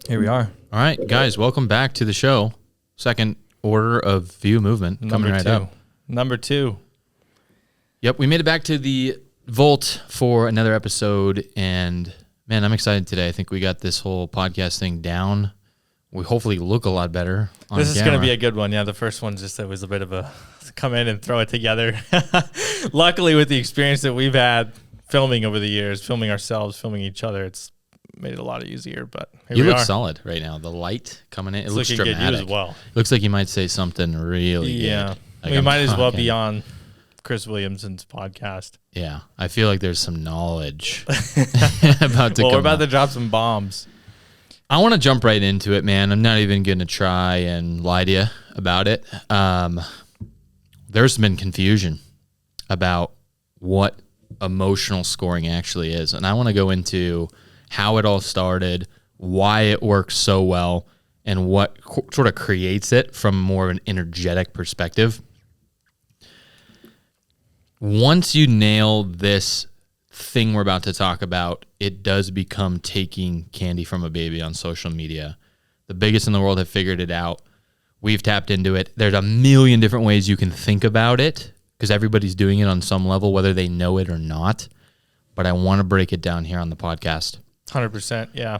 Here we are. All right, guys, welcome back to the show. Second order of view movement coming right up. Number 2. Yep, we made it back to the Vault for another episode, and man, I'm excited today. I think we got this whole podcast thing down. We hopefully look a lot better on This is camera. going to be a good one. Yeah, the first one just it was a bit of a come in and throw it together. Luckily, with the experience that we've had filming over the years, filming ourselves, filming each other, it's made it a lot easier. But You look solid right now. The light coming in, it looks looking dramatic. good. You as well. Looks like you might say something really good. Like we I'm might as well talking. be on Chris Williamson's podcast. Yeah, I feel like there's some knowledge about to Well, come we're about out. to drop some bombs. I want to jump right into it, man. I'm not even going to try and lie to you about it. There's been confusion about what emotional scoring actually is. And I want to go into how it all started, why it works so well, and what sort of creates it from more of an energetic perspective. Once you nail this thing we're about to talk about, it does become taking candy from a baby on social media. The biggest in the world have figured it out. We've tapped into it. There's a million different ways you can think about it because everybody's doing it on some level, whether they know it or not. But I want to break it down here on the podcast. 100%, yeah.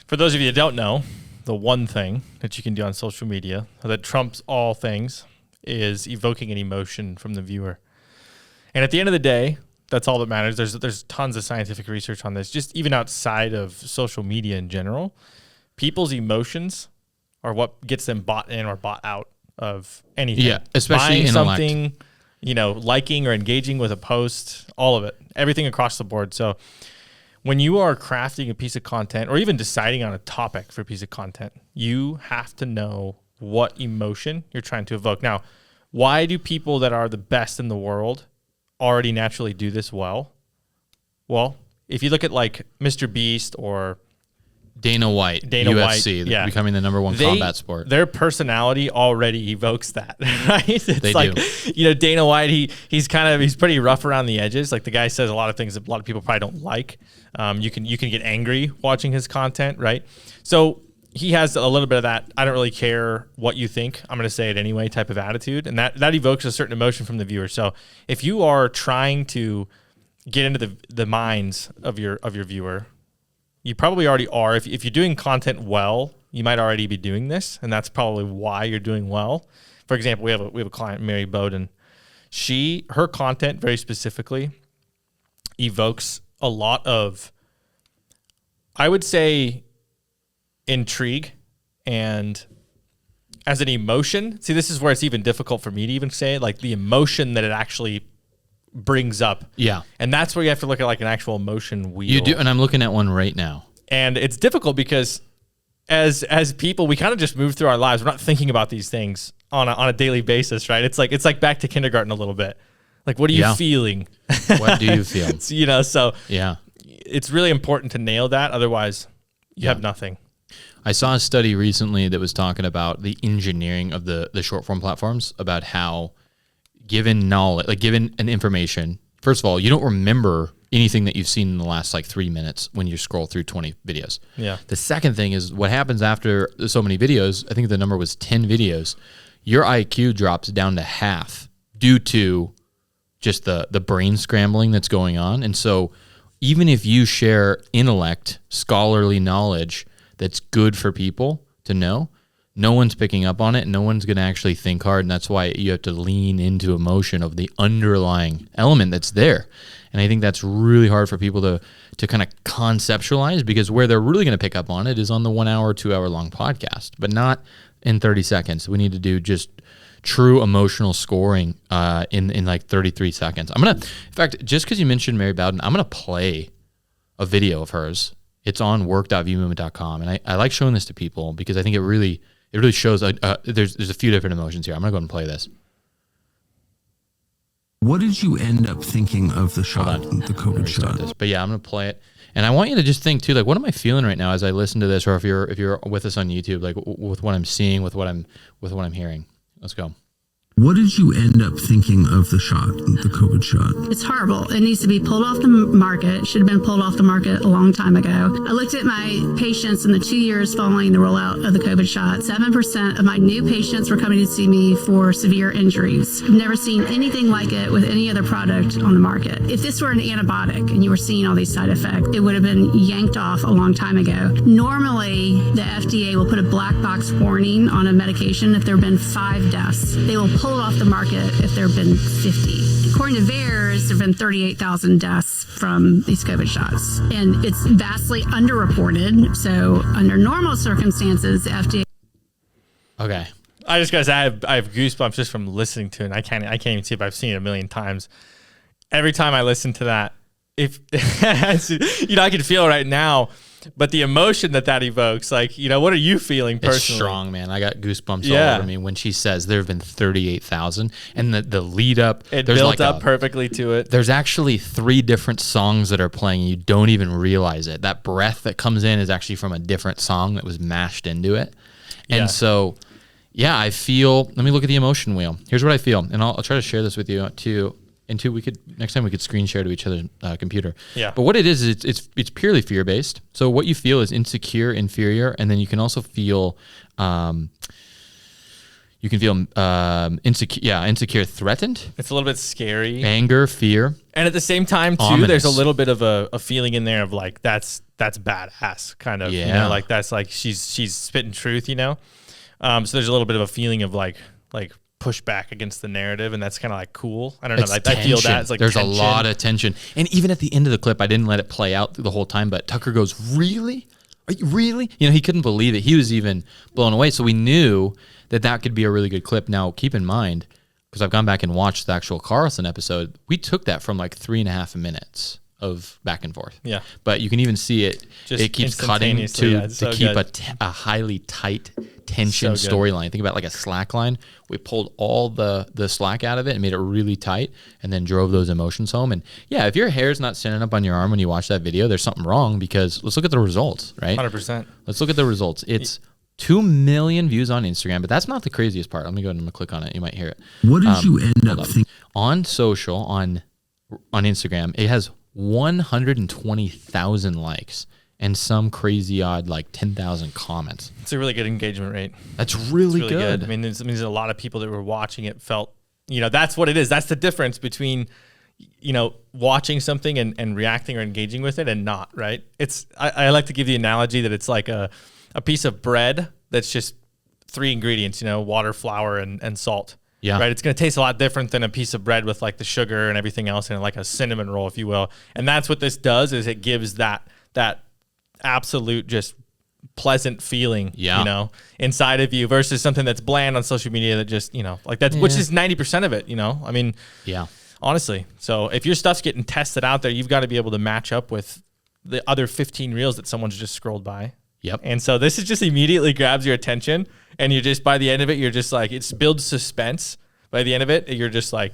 For those of you that don't know, the one thing that you can do on social media that trumps all things is evoking an emotion from the viewer. And at the end of the day, that's all that matters. There's tons of scientific research on this, just even outside of social media in general. People's emotions are what gets them bought in or bought out of anything. Yeah, especially buying intellect. something, liking or engaging with a post, all of it, everything across the board. So when you are crafting a piece of content or even deciding on a topic for a piece of content, you have to know what emotion you're trying to evoke. Now, why do people that are the best in the world already naturally do this well? Well, if you look at like Mr. Beast or Dana White, UFC, yeah. becoming the number one combat sport. Their personality already evokes that, right? It's They like, do. Dana White, he's pretty rough around the edges. Like the guy says a lot of things that a lot of people probably don't like. You can get angry watching his content, right? So he has a little bit of that, I don't really care what you think, I'm going to say it anyway type of attitude. And that evokes a certain emotion from the viewer. So if you are trying to get into the minds of your viewer, you probably already are. If you're doing content well, you might already be doing this, and that's probably why you're doing well. For example, we have a client, Mary Bowden. Her content very specifically evokes a lot of, I would say, intrigue, and as an emotion. See, this is where it's even difficult for me to even say, like the emotion that it actually brings up. Yeah. And that's where you have to look at like an actual emotion wheel. You do, and I'm looking at one right now. And it's difficult because as people, we kind of just move through our lives. We're not thinking about these things on a daily basis, right? It's like back to kindergarten a little bit. Like, what are you feeling? What do you feel? So Yeah. it's really important to nail that. Otherwise, you have nothing. I saw a study recently that was talking about the engineering of the short form platforms, about how given knowledge, like given an information, first of all, you don't remember anything that you've seen in the last like 3 minutes when you scroll through 20 videos. Yeah. The second thing is what happens after so many videos. I think the number was 10 videos. Your IQ drops down to half due to just the brain scrambling that's going on. And so even if you share intellect, scholarly knowledge that's good for people to know, no one's picking up on it. No one's going to actually think hard. And that's why you have to lean into emotion of the underlying element that's there. And I think that's really hard for people to kind of conceptualize, because where they're really going to pick up on it is on the 1 hour, 2 hour long podcast, but not in 30 seconds. We need to do just true emotional scoring in like 33 seconds. In fact, just because you mentioned Mary Bowden, I'm going to play a video of hers. It's on work.viewmovement.com. And I like showing this to people because I think it really shows there's a few different emotions here. I'm going to go ahead and play this. What did you end up thinking of the shot, the COVID shot? This. But yeah, I'm going to play it. And I want you to just think too, like, what am I feeling right now as I listen to this, or if you're with us on YouTube, like with what I'm seeing, with what I'm hearing. Let's go. What did you end up thinking of the shot, the COVID shot? It's horrible. It needs to be pulled off the market. It should have been pulled off the market a long time ago. I looked at my patients in the 2 years following the rollout of the COVID shot. 7% of my new patients were coming to see me for severe injuries. I've never seen anything like it with any other product on the market. If this were an antibiotic and you were seeing all these side effects, it would have been yanked off a long time ago. Normally, the FDA will put a black box warning on a medication if there have been 5 deaths. They will pull it off the market if there have been 50. According to VAERS, there have been 38,000 deaths from these COVID shots, and it's vastly underreported. So under normal circumstances, the FDA. Okay. I just gotta say, I have goosebumps just from listening to it. And I can't even see if I've seen it a million times. Every time I listen to that, if I can feel it right now. But the emotion that evokes, like, what are you feeling personally? It's strong, man. I got goosebumps all over me when she says there have been 38,000, and the lead up. It built up perfectly to it. There's actually 3 different songs that are playing, and you don't even realize it. That breath that comes in is actually from a different song that was mashed into it. And so, yeah, I feel. Let me look at the emotion wheel. Here's what I feel, and I'll try to share this with you too. Next time we could screen share to each other's computer. Yeah. But what it is, it's purely fear based. So what you feel is insecure, inferior, and then you can also feel, insecure, threatened. It's a little bit scary. Anger, fear, and at the same time too, ominous. There's a little bit of a feeling in there of like that's badass kind of. Yeah. Like that's like she's spitting truth. So there's a little bit of a feeling of like push back against the narrative, and that's kind of like cool. I don't know. I feel that it's like there's tension. A lot of tension, and even at the end of the clip, I didn't let it play out the whole time. But Tucker goes, "Really? Are you really?" He couldn't believe it. He was even blown away. So we knew that could be a really good clip. Now, keep in mind, because I've gone back and watched the actual Carlson episode, we took that from like 3.5 minutes of back and forth. Yeah. But you can even see it. Just it keeps cutting to keep a highly tight tension storyline. Think about like a slack line. We pulled all the slack out of it and made it really tight, and then drove those emotions home. And yeah, if your hair's not standing up on your arm when you watch that video, there's something wrong, because let's look at the results, right? 100%. Let's look at the results. It's 2 million views on Instagram, but that's not the craziest part. Let me go ahead and click on it. You might hear it. What did you end up thinking? On social, on Instagram, it has 120,000 likes and some crazy odd like 10,000 comments. It's a really good engagement rate. That's really good. I mean, there's a lot of people that were watching it felt, that's what it is. That's the difference between, watching something and reacting or engaging with it and not, right? I like to give the analogy that it's like a piece of bread that's just 3 ingredients, water, flour, and salt. Yeah. Right. It's going to taste a lot different than a piece of bread with like the sugar and everything else in it, like a cinnamon roll, if you will. And that's what this does, is it gives that absolute just pleasant feeling, inside of you, versus something that's bland on social media that just, like that's, which is 90% of it, I mean, honestly. So if your stuff's getting tested out there, you've got to be able to match up with the other 15 reels that someone's just scrolled by. Yep. And so this is just immediately grabs your attention, and you're just, by the end of it, you're just like, it builds suspense. By the end of it, you're just like,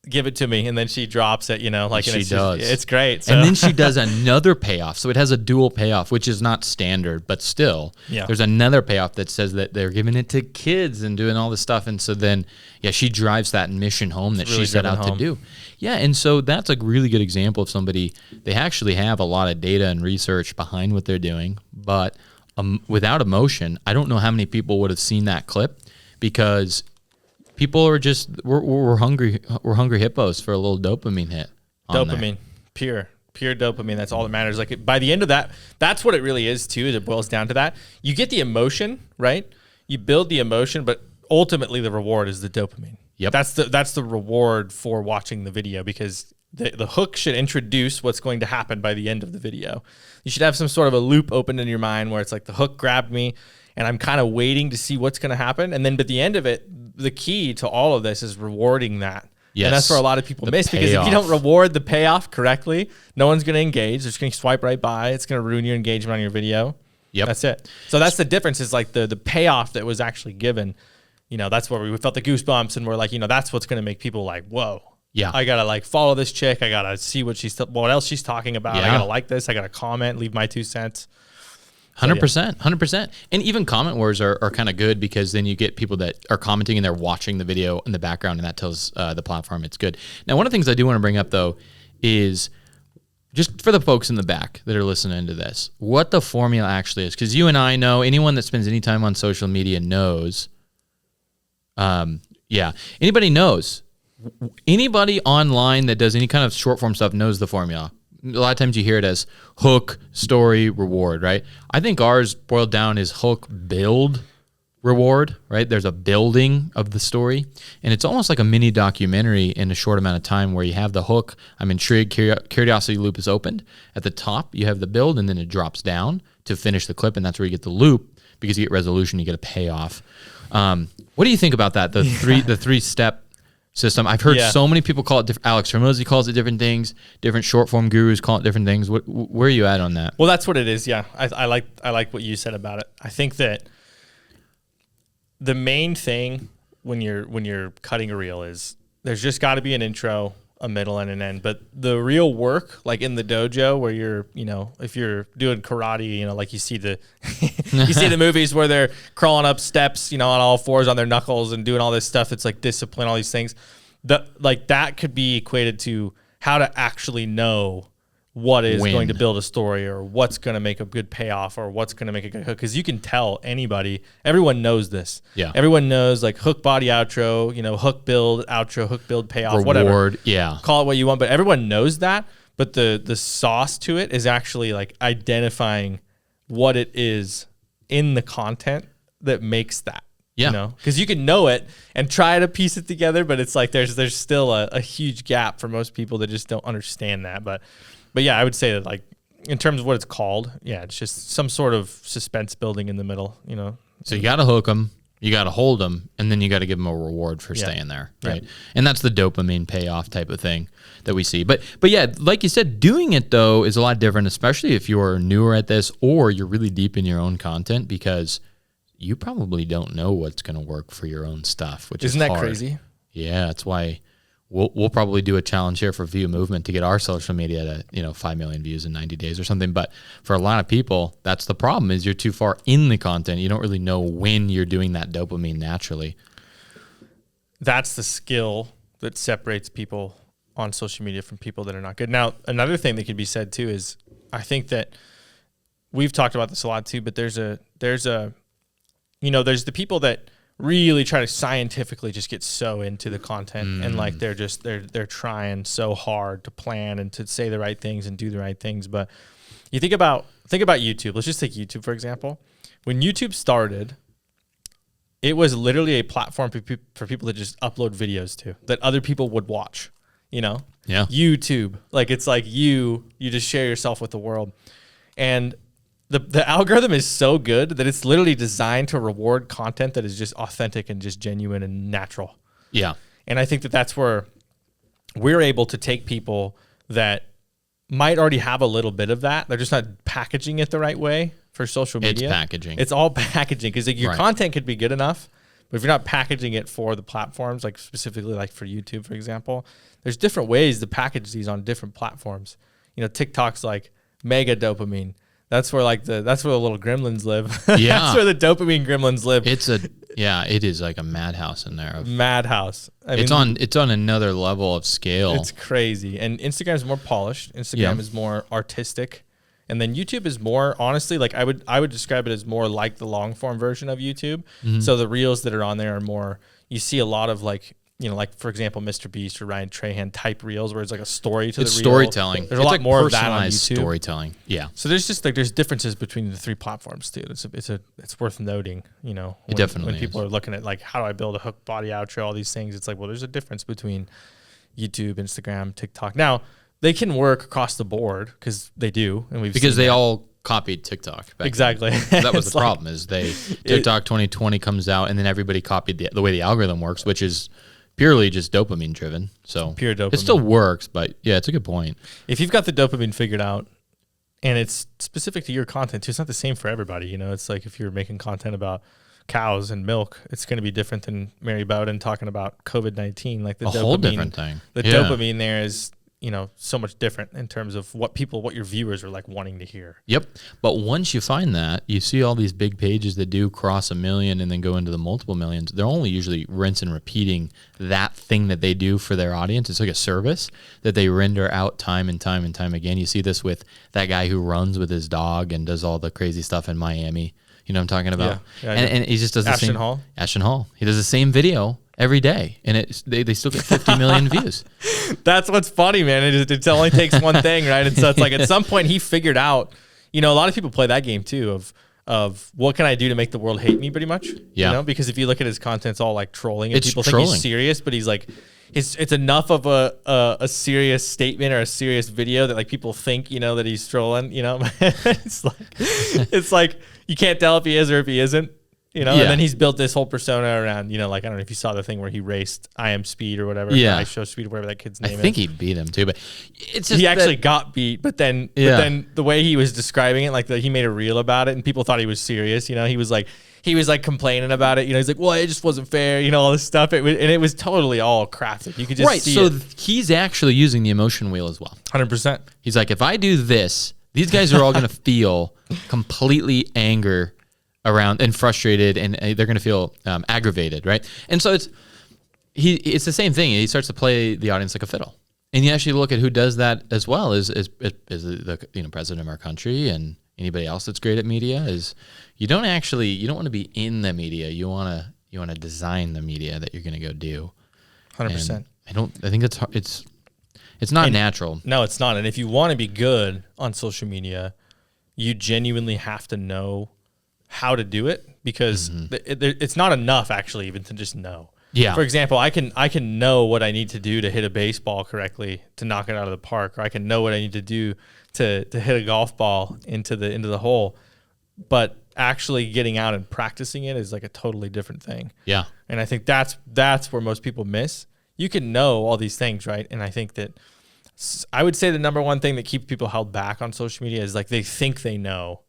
give it to me. And then she drops it, like, she does. It's great. So. And then she does another payoff. So it has a dual payoff, which is not standard, but still, there's another payoff that says that they're giving it to kids and doing all this stuff. And so then, she drives that mission home that she set out to do. Yeah. And so that's a really good example of somebody, they actually have a lot of data and research behind what they're doing, but without emotion, I don't know how many people would have seen that clip, because people are just, we're hungry hippos for a little dopamine hit. Dopamine, pure dopamine. That's all that matters. Like by the end of that, that's what it really is too. Is it boils down to that. You get the emotion, right? You build the emotion, but ultimately the reward is the dopamine. Yep. That's the reward for watching the video, because the hook should introduce what's going to happen by the end of the video. You should have some sort of a loop open in your mind where it's like the hook grabbed me and I'm kind of waiting to see what's going to happen. And then at the end of it, the key to all of this is rewarding that. Yes. And that's where a lot of people miss, payoff. because if you don't reward the payoff correctly, no one's going to engage. They're just going to swipe right by. It's going to ruin your engagement on your video. Yep. That's it. So that's the difference, is like the payoff that was actually given. That's where we felt the goosebumps, and we're like, that's what's going to make people like, whoa. Yeah. I got to like follow this chick. I got to see what else she's talking about. I got to like this. I got to comment, leave my 2 cents. 100%, 100%. And even comment wars are kind of good because then you get people that are commenting and they're watching the video in the background, and that tells the platform it's good. Now, one of the things I do want to bring up, though, is just for the folks in the back that are listening to this, what the formula actually is. Because you and I know, anyone that spends any time on social media knows, anybody knows. Anybody online that does any kind of short form stuff knows the formula. A lot of times you hear it as hook, story, reward, right? I think ours boiled down is hook, build, reward, right? There's a building of the story, and it's almost like a mini documentary in a short amount of time where you have the hook. I'm intrigued, curiosity loop is opened. At the top, you have the build, and then it drops down to finish the clip, and that's where you get the loop because you get resolution, you get a payoff. What do you think about that? The three-step system. I've heard so many people call it different. Alex Hormozi calls it different things. Different short form gurus call it different things. Where are you at on that? Well, that's what it is. Yeah, I like what you said about it. I think that the main thing when you're cutting a reel is there's just got to be an intro, a middle, and an end. But the real work, like in the dojo, where you're, if you're doing karate, like you see the you see the movies where they're crawling up steps, on all fours on their knuckles and doing all this stuff. It's like discipline, all these things. That could be equated to how to actually know what is going to build a story, or what's going to make a good payoff, or what's going to make a good hook. Because you can tell everyone knows this. Yeah. Everyone knows like hook, body, outro, hook, build, outro, hook, build, payoff, reward, whatever. Yeah. Call it what you want, but everyone knows that. But the sauce to it is actually like identifying what it is in the content that makes that. Yeah. Because you can know it and try to piece it together, but it's like there's still a huge gap for most people that just don't understand that. But yeah, I would say that like in terms of what it's called, it's just some sort of suspense building in the middle, So you got to hook them, you got to hold them, and then you got to give them a reward for staying there, right? Yeah. And that's the dopamine payoff type of thing that we see. But yeah, like you said, doing it though is a lot different, especially if you're newer at this or you're really deep in your own content, because you probably don't know what's going to work for your own stuff, which isn't that hard. Crazy? Yeah, that's why we'll probably do a challenge here for View Movement to get our social media to 5 million views in 90 days or something. But for a lot of people, that's the problem, is you're too far in the content. You don't really know when you're doing that dopamine naturally. That's the skill that separates people on social media from people that are not good. Now, another thing that could be said too is I think that we've talked about this a lot too, but there's the people that really try to scientifically just get so into the content and like they're trying so hard to plan and to say the right things and do the right things. But you think about YouTube. Let's just take YouTube for example. When YouTube started, it was literally a platform for people to just upload videos to that other people would watch. Yeah. YouTube, like it's like you just share yourself with the world, and the algorithm is so good that it's literally designed to reward content that is just authentic and just genuine and natural. Yeah. And I think that that's where we're able to take people that might already have a little bit of that. They're just not packaging it the right way for social media. It's packaging. It's all packaging because like, your content could be good enough, but if you're not packaging it for the platforms, like specifically like for YouTube, for example, there's different ways to package these on different platforms. TikTok's like mega dopamine. That's where the little gremlins live. Yeah. That's where the dopamine gremlins live. It is like a madhouse in there. Madhouse. It's on another level of scale. It's crazy. And Instagram is more polished. Instagram is more artistic. And then YouTube is more, honestly, like I would describe it as more like the long form version of YouTube. Mm-hmm. So the reels that are on there are more, you see a lot of like for example, Mr. Beast or Ryan Trahan type reels where it's like a story to the reel. It's storytelling. There's a lot more of that on YouTube. Storytelling. Yeah. So there's just there's differences between the three platforms too. It's worth noting, when people are looking at like how do I build a hook, body, outro, all these things. It's like, well, there's a difference between YouTube, Instagram, TikTok. Now, they can work across the board because they do, and because they all copied TikTok. Exactly. That was the problem. Is TikTok 2020 comes out, and then everybody copied the way the algorithm works, which is purely just dopamine driven. So pure dopamine. It still works, but yeah, it's a good point. If you've got the dopamine figured out, and it's specific to your content too, it's not the same for everybody. It's like if you're making content about cows and milk, it's going to be different than Mary Bowden talking about COVID-19. Like the dopamine, whole different thing. The dopamine there is so much different in terms of what your viewers are like wanting to hear. Yep. But once you find that, you see all these big pages that do cross 1 million and then go into the multiple millions. They're only usually rinse and repeating that thing that they do for their audience. It's like a service that they render out time and time and time again. You see this with that guy who runs with his dog and does all the crazy stuff in Miami. You know what I'm talking about? Yeah, and he just does the Ashton same. Hall? Ashton Hall. He does the same video every day, and they still get 50 million views. That's what's funny, man. It only takes one thing, right? And so it's like at some point he figured out, a lot of people play that game too of what can I do to make the world hate me, pretty much. Yeah. Because if you look at his content, it's all like trolling, and It's people trolling. think he's serious, but he's like, it's enough of a serious statement or a serious video that like people think, that he's trolling. It's like you can't tell if he is or if he isn't. And then he's built this whole persona around, like, I don't know if you saw the thing where he raced I Am Speed or whatever. Yeah. I Show Speed, whatever that kid's name is. I think he beat him too, but it's just He actually got beat, but then the way he was describing it, like he made a reel about it and people thought he was serious. He was like complaining about it. He's like, well, it just wasn't fair, all this stuff. It was totally all crafted. You could just see so it. he's actually using the emotion wheel as well. 100%. He's like, if I do this, these guys are all going to feel completely anger around and frustrated, and they're going to feel aggravated, right? And so it's the same thing. He starts to play the audience like a fiddle, and you actually look at who does that as well is the president of our country and anybody else that's great at media. Is you don't want to be in the media. You want to design the media that you're going to go do. 100%. And I think it's not natural. No, it's not. And if you want to be good on social media, you genuinely have to know how to do it, because it's not enough actually even to just know. Yeah. For example, I can know what I need to do to hit a baseball correctly to knock it out of the park, or I can know what I need to do to hit a golf ball into the hole. But actually getting out and practicing it is like a totally different thing. Yeah. And I think that's where most people miss. You can know all these things, right? And I think that I would say the number one thing that keeps people held back on social media is like they think they know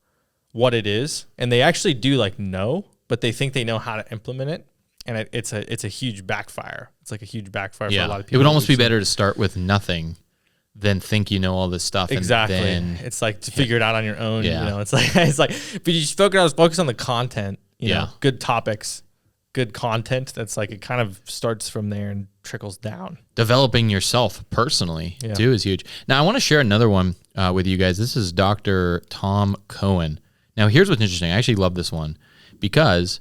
what it is, and they actually do like know, but they think they know how to implement it, and it's a huge backfire. It's like a huge backfire for a lot of people. It would almost be better to start with nothing than think you know all this stuff. Exactly. And then it's like to figure it out on your own. Yeah. It's like but you just focus on the content. Good topics, good content. That's like it kind of starts from there and trickles down. developing yourself personally too is huge. Now I want to share another one with you guys. This is Dr. Tom Cohen. Now here's what's interesting. I actually love this one because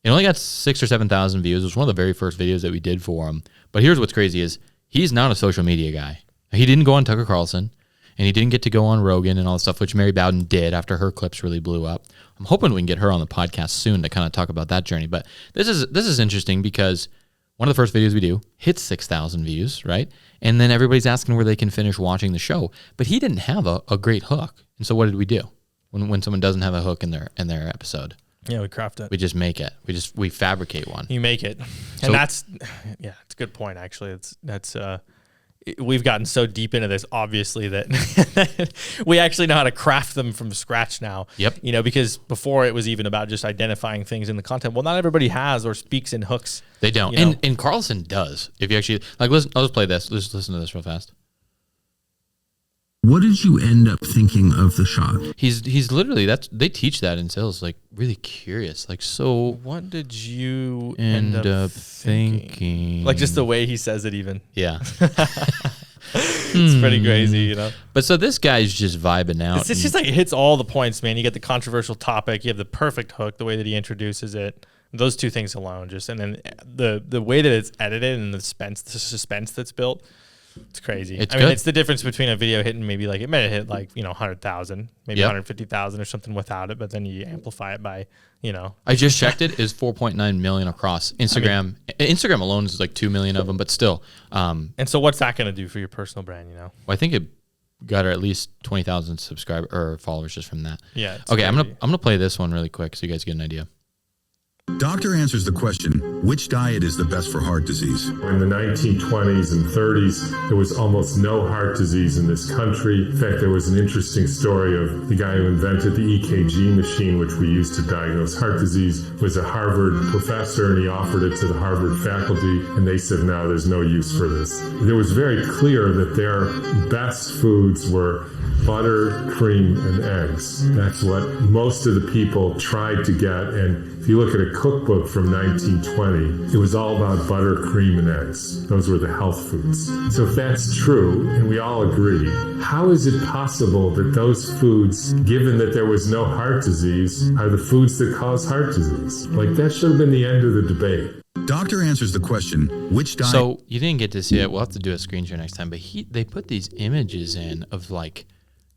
it only got 6,000 or 7,000 views. It was one of the very first videos that we did for him. But here's what's crazy is he's not a social media guy. He didn't go on Tucker Carlson, and he didn't get to go on Rogan and all the stuff, which Mary Bowden did after her clips really blew up. I'm hoping we can get her on the podcast soon to kind of talk about that journey. But this is interesting because one of the first videos we do hits 6,000 views, right? And then everybody's asking where they can finish watching the show. But he didn't have a great hook. And so what did we do when someone doesn't have a hook in their episode? Yeah, we craft it. We just make it. We fabricate one. You make it, So- and it's a good point actually. We've gotten so deep into this, obviously, that we actually know how to craft them from scratch now. Yep. Because before it was even about just identifying things in the content. Well, not everybody has or speaks in hooks. They don't. You know? And Carlson does. If you actually listen, I'll just play this. Let's listen to this real fast. What did you end up thinking of the shot? He's literally they teach that in sales, like really curious, like so. What did you End up thinking? Like just the way he says it, even. Yeah. It's pretty crazy, But so this guy's just vibing out. It's just like it hits all the points, man. You get the controversial topic, you have the perfect hook, the way that he introduces it. Those two things alone, and then the way that it's edited and the suspense that's built. It's crazy. It's I mean, good. it's the difference between a video hitting maybe like it might have hit like 100,000, maybe 150,000 or something without it, but then you amplify it by I just checked it is 4.9 million across Instagram. Instagram alone is like 2 million of them, but still. And so what's that going to do for your personal brand? Well, I think it got her at least 20,000 subscribers or followers just from that. Yeah. it's Okay, I'm crazy. gonna play this one really quick so you guys get an idea. Doctor answers the question, which diet is the best for heart disease? In the 1920s and 30s, there was almost no heart disease in this country. In fact, there was an interesting story of the guy who invented the EKG machine, which we use to diagnose heart disease, was a Harvard professor, and he offered it to the Harvard faculty, and they said, no, there's no use for this. It was very clear that their best foods were butter, cream, and eggs. That's what most of the people tried to get. And if you look at a cookbook from 1920, it was all about butter, cream, and eggs. Those were the health foods. So if that's true, and we all agree, how is it possible that those foods, given that there was no heart disease, are the foods that cause heart disease? Like, that should have been the end of the debate. Doctor answers the question, which diet... So you didn't get to see it. We'll have to do a screen share next time. But they put these images in of like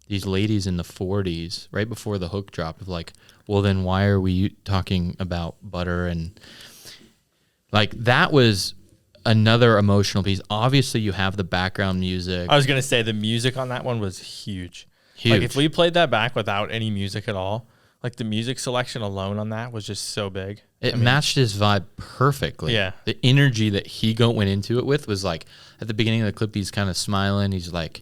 these ladies in the 40s, right before the hook drop, of like, well, then why are we talking about butter? And like, that was another emotional piece. Obviously, you have the background music. I was going to say the music on that one was huge. Like, if we played that back without any music at all, like the music selection alone on that was just so big. It matched his vibe perfectly. Yeah. The energy that he went into it with was like, at the beginning of the clip, he's kind of smiling. He's like,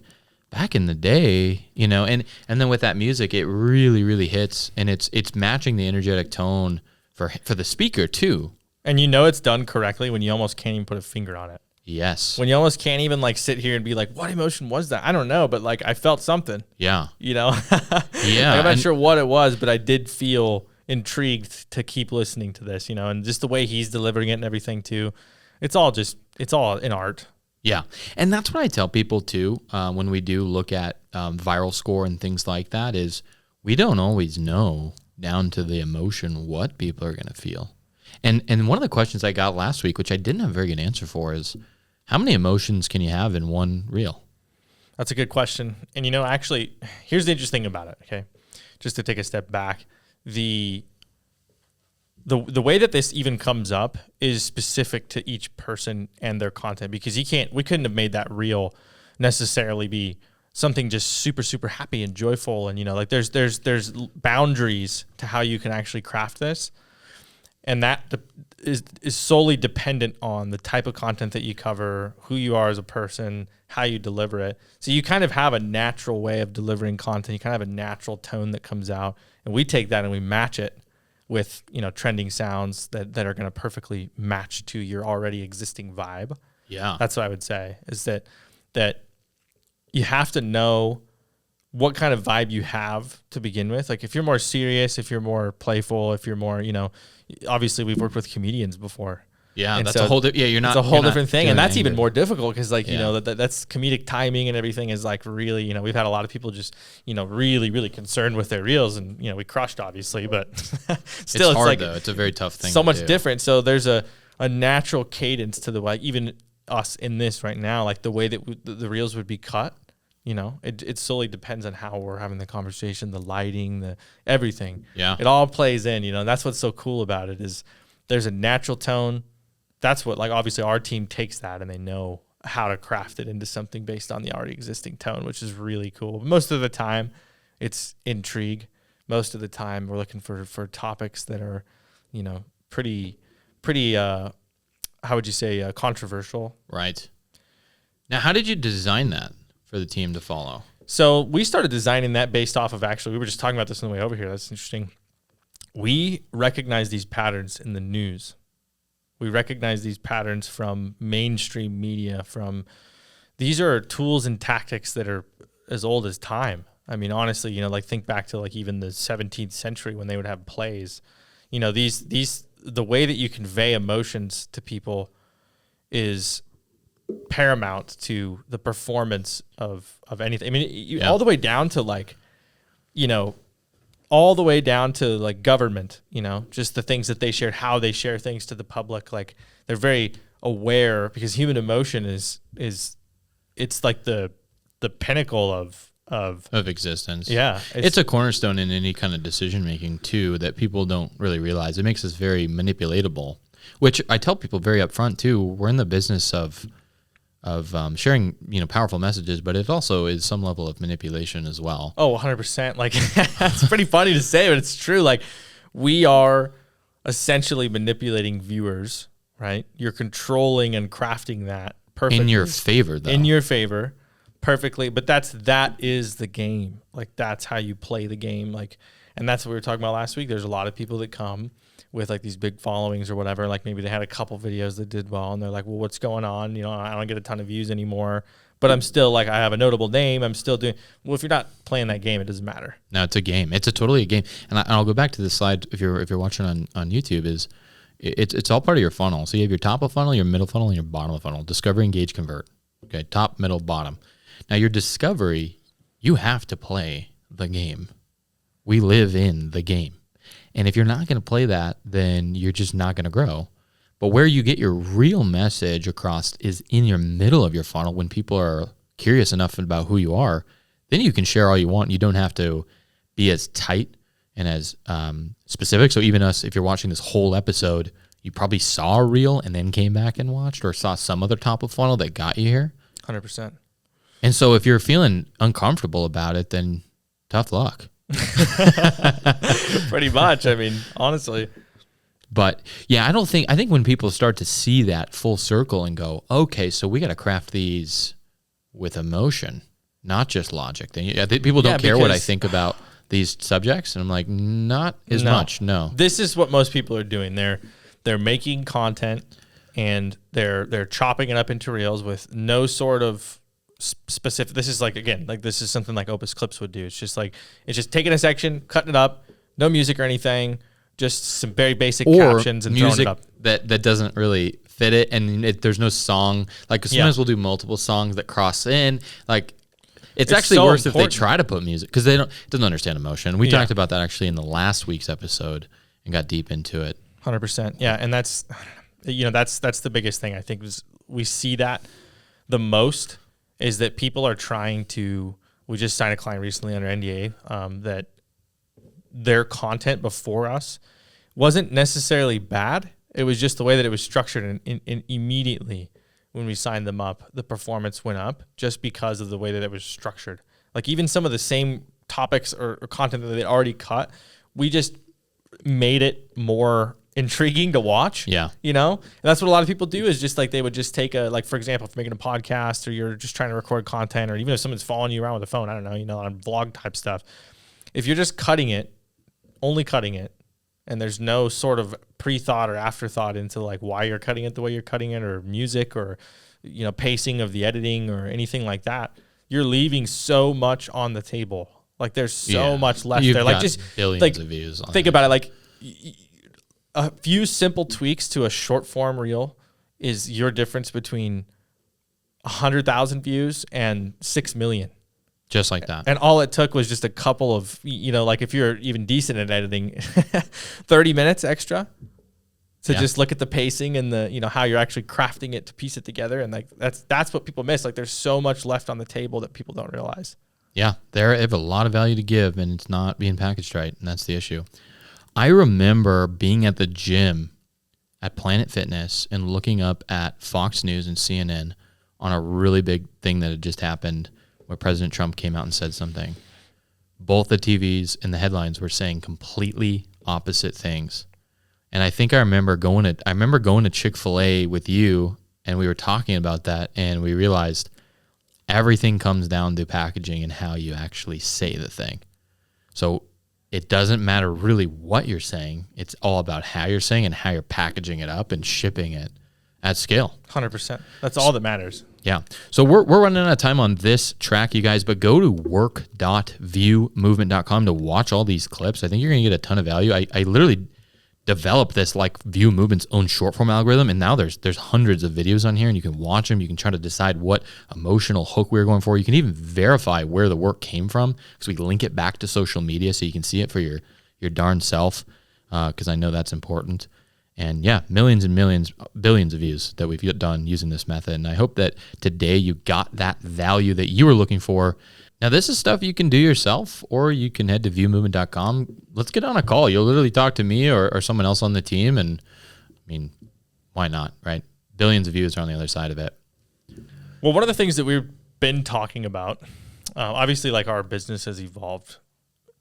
back in the day, you know, and then with that music, it really, really hits, and it's matching the energetic tone for the speaker too. And you know it's done correctly when you almost can't even put a finger on it. Yes. When you almost can't even like sit here and be like, what emotion was that? I don't know, but like I felt something. Yeah. You know? Yeah. Like, I'm not sure what it was, but I did feel intrigued to keep listening to this, you know, and just the way he's delivering it and everything too. It's all in art. Yeah. And that's what I tell people too, when we do look at viral score and things like that, is we don't always know down to the emotion what people are going to feel. And one of the questions I got last week, which I didn't have a very good answer for, is how many emotions can you have in one reel? That's a good question. And, you know, actually, here's the interesting thing about it, okay? Just to take a step back, the way that this even comes up is specific to each person and their content, because we couldn't have made that reel necessarily be something just super, super happy and joyful. And, you know, like there's boundaries to how you can actually craft this. And that is solely dependent on the type of content that you cover, who you are as a person, how you deliver it. So you kind of have a natural way of delivering content. You kind of have a natural tone that comes out, and we take that and we match it with, you know, trending sounds that are going to perfectly match to your already existing vibe. Yeah. That's what I would say, is that you have to know what kind of vibe you have to begin with. Like if you're more serious, if you're more playful, if you're more, you know, obviously we've worked with comedians before. Yeah, and that's so a whole it's a whole different thing, and that's even more difficult difficult because, like, you know, that's comedic timing and everything is like really, you know, we've had a lot of people just, you know, really, really concerned with their reels, and, you know, we crushed obviously, but still, it's hard like, though. It's a very tough thing. So to much do. different. So there's a natural cadence to the, like, even us in this right now, like the way that the reels would be cut. You know, it solely depends on how we're having the conversation, the lighting, the everything. Yeah, it all plays in. You know, and that's what's so cool about it is there's a natural tone. That's what, like, obviously our team takes that and they know how to craft it into something based on the already existing tone, which is really cool. Most of the time, it's intrigue. Most of the time, we're looking for topics that are, you know, pretty. How would you say, controversial? Right. Now, how did you design that for the team to follow? So we started designing that based off of, actually, we were just talking about this on the way over here. That's interesting. We recognize these patterns in the news. We recognize these patterns from mainstream media, these are tools and tactics that are as old as time. I mean, honestly, you know, like think back to like even the 17th century when they would have plays. You know, the way that you convey emotions to people is paramount to the performance of anything. I mean, all the way down to like, you know, all the way down to like government, you know, just the things that they share, how they share things to the public. Like they're very aware, because human emotion is it's like the pinnacle of existence. Yeah. It's a cornerstone in any kind of decision making too, that people don't really realize. It makes us very manipulatable, which I tell people very upfront too. We're in the business of sharing, you know, powerful messages, but it also is some level of manipulation as well. Oh, 100%. Like, it's pretty funny to say, but it's true. Like, we are essentially manipulating viewers, right? You're controlling and crafting that perfectly. In your favor, though. In your favor, perfectly. But that is the game. Like, that's how you play the game. Like, and that's what we were talking about last week. There's a lot of people that come with like these big followings or whatever. Like maybe they had a couple videos that did well and they're like, well, what's going on? You know, I don't get a ton of views anymore, but I'm still like, I have a notable name. I'm still doing, well, if you're not playing that game, it doesn't matter. No, it's a game. It's totally a game. And I'll go back to this slide. If you're watching on YouTube, it's all part of your funnel. So you have your top of funnel, your middle funnel, and your bottom of funnel. Discover, engage, convert. Okay. Top, middle, bottom. Now your discovery, you have to play the game. We live in the game. And if you're not going to play that, then you're just not going to grow. But where you get your real message across is in your middle of your funnel when people are curious enough about who you are. Then you can share all you want. You don't have to be as tight and as specific. So even us, if you're watching this whole episode, you probably saw a reel and then came back and watched or saw some other top of funnel that got you here. 100%. And so if you're feeling uncomfortable about it, then tough luck. Pretty much. I mean, honestly. But yeah, I think when people start to see that full circle and go, okay, so we got to craft these with emotion, not just logic. I think people don't care what I think about these subjects. And I'm like, not as much. No. This is what most people are doing. They're making content and they're chopping it up into reels with no sort of specific. This is like, again, like this is something like Opus Clips would do. It's just taking a section, cutting it up, no music or anything, just some very basic captions and throwing it up. that doesn't really fit it, and there's no song. Like sometimes we'll do multiple songs that cross in. Like it's actually so worse important. if they try to put music because it doesn't understand emotion. We talked about that actually in the last week's episode and got deep into it. 100%. Yeah, and that's the biggest thing I think is we see that the most. Is that people are trying to, we just signed a client recently under NDA that their content before us wasn't necessarily bad. It was just the way that it was structured. And immediately when we signed them up, the performance went up just because of the way that it was structured. Like even some of the same topics or content that they already cut, we just made it more intriguing to watch. Yeah. You know? And that's what a lot of people do is just like they would just take like for example, if you're making a podcast or you're just trying to record content or even if someone's following you around with a phone, I don't know, on vlog type stuff. If you're just only cutting it, and there's no sort of pre-thought or afterthought into like why you're cutting it the way you're cutting it or music or, pacing of the editing or anything like that, you're leaving so much on the table. Like there's so much left there. Like just billions of views. Think about it. Like a few simple tweaks to a short form reel is your difference between 100,000 views and 6 million. Just like that. And all it took was just a couple of, like if you're even decent at editing, 30 minutes extra to just look at the pacing and the, how you're actually crafting it to piece it together. And like, that's what people miss. Like there's so much left on the table that people don't realize. Yeah. They have a lot of value to give and it's not being packaged right. And that's the issue. I remember being at the gym at Planet Fitness and looking up at Fox News and CNN on a really big thing that had just happened where President Trump came out and said something. Both the TVs and the headlines were saying completely opposite things. And I remember going to Chick-fil-A with you and we were talking about that and we realized everything comes down to packaging and how you actually say the thing. So it doesn't matter really what you're saying. It's all about how you're saying and how you're packaging it up and shipping it at scale. 100%. That's all that matters. Yeah. So we're running out of time on this track, you guys, but go to work.viewmovement.com to watch all these clips. I think you're going to get a ton of value. I literally developed this like View Movement's own short form algorithm, and now there's hundreds of videos on here, and you can watch them. You can try to decide what emotional hook we're going for. You can even verify where the work came from because we link it back to social media so you can see it for your darn self because I know that's important. And yeah, millions and millions, billions of views that we've done using this method. And I hope that today you got that value that you were looking for. Now, this is stuff you can do yourself, or you can head to viewmovement.com. Let's get on a call. You'll literally talk to me or someone else on the team. And I mean, why not, right? Billions of views are on the other side of it. Well, one of the things that we've been talking about, obviously like our business has evolved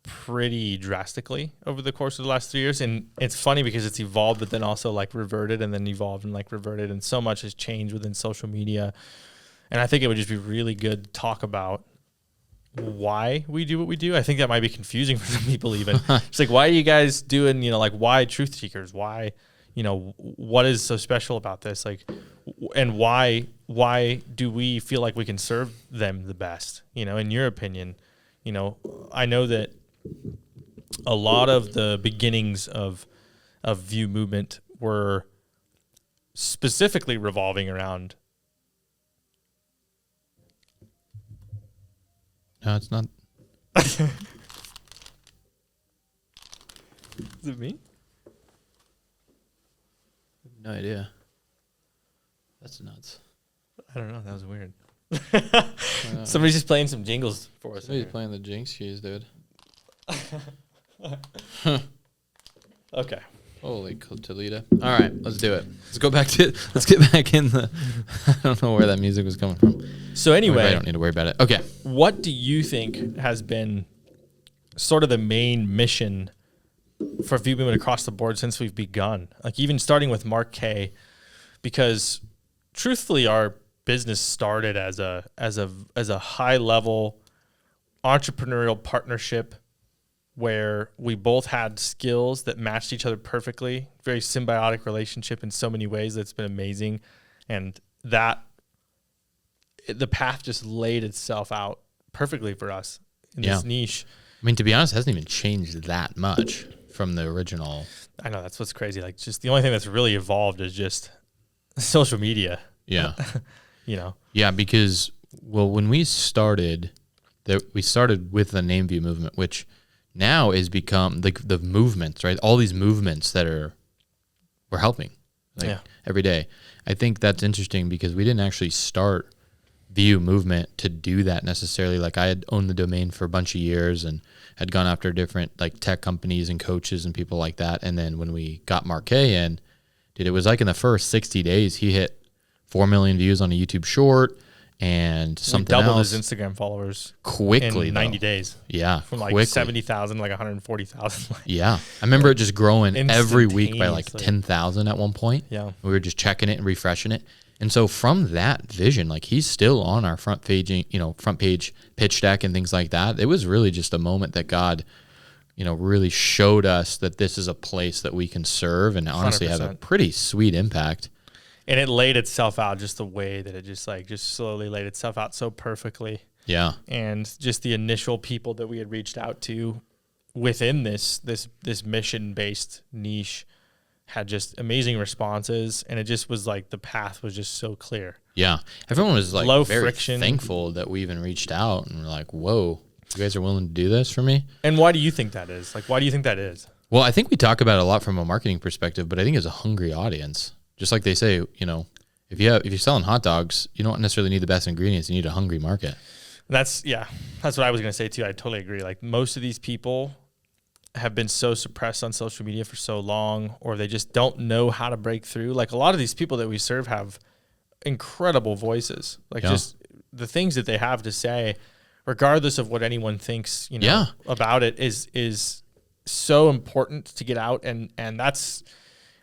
pretty drastically over the course of the last 3 years. And it's funny because it's evolved, but then also like reverted and then evolved and like reverted. And so much has changed within social media. And I think it would just be really good to talk about why we do what we do. I think that might be confusing for some people even. It's like, why are you guys doing, like why Truth Seekers? Why, what is so special about this? Like, and why do we feel like we can serve them the best? In your opinion, I know that a lot of the beginnings of View movement were specifically revolving around. No, it's not. Is it me? No idea. That's nuts. I don't know. That was weird. Somebody's just playing some jingles for us. Somebody's playing the Jinx keys, dude. Okay. Holy Toledo. All right, let's do it. Let's get back in the. I don't know where that music was coming from. So anyway, I don't need to worry about it. Okay. What do you think has been sort of the main mission for View movement across the board since we've begun? Like even starting with Mark K, because truthfully, our business started as a high level entrepreneurial partnership where we both had skills that matched each other perfectly. Very symbiotic relationship in so many ways that's been amazing, and that the path just laid itself out perfectly for us in this niche. I mean, to be honest, it hasn't even changed that much from the original. I know, that's what's crazy. Like, just the only thing that's really evolved is just social media. Yeah. Yeah, because, when we started, we started with the name View movement, which now has become the movements, right? All these movements that we're helping every day. I think that's interesting because we didn't actually start View movement to do that necessarily. Like I had owned the domain for a bunch of years and had gone after different like tech companies and coaches and people like that. And then when we got Mark K in, it was like in the first 60 days, he hit 4 million views on a YouTube short and something doubled else. his Instagram followers quickly in 90 days. Yeah. From like quickly. 70,000 like 140,000. Yeah. I remember it just growing every week by like Instantaneously. 10,000 at one point. Yeah. We were just checking it and refreshing it. And so from that vision, like he's still on our front page pitch deck and things like that. It was really just a moment that God, really showed us that this is a place that we can serve and honestly have a 100%. pretty sweet impact. And it laid itself out just the way that it just slowly laid itself out so perfectly. Yeah. And just the initial people that we had reached out to within this mission-based niche had just amazing responses, and it just was like the path was just so clear. Yeah. Everyone was like Low very friction. thankful that we even reached out and we're like, whoa, you guys are willing to do this for me? And why do you think that is? Like, why do you think that is? Well, I think we talk about it a lot from a marketing perspective, but I think it's a hungry audience. Just like they say, if you're selling hot dogs, you don't necessarily need the best ingredients. You need a hungry market. That's what I was going to say too. I totally agree. Like most of these people have been so suppressed on social media for so long, or they just don't know how to break through. Like a lot of these people that we serve have incredible voices. Like just the things that they have to say, regardless of what anyone thinks, about it is so important to get out. And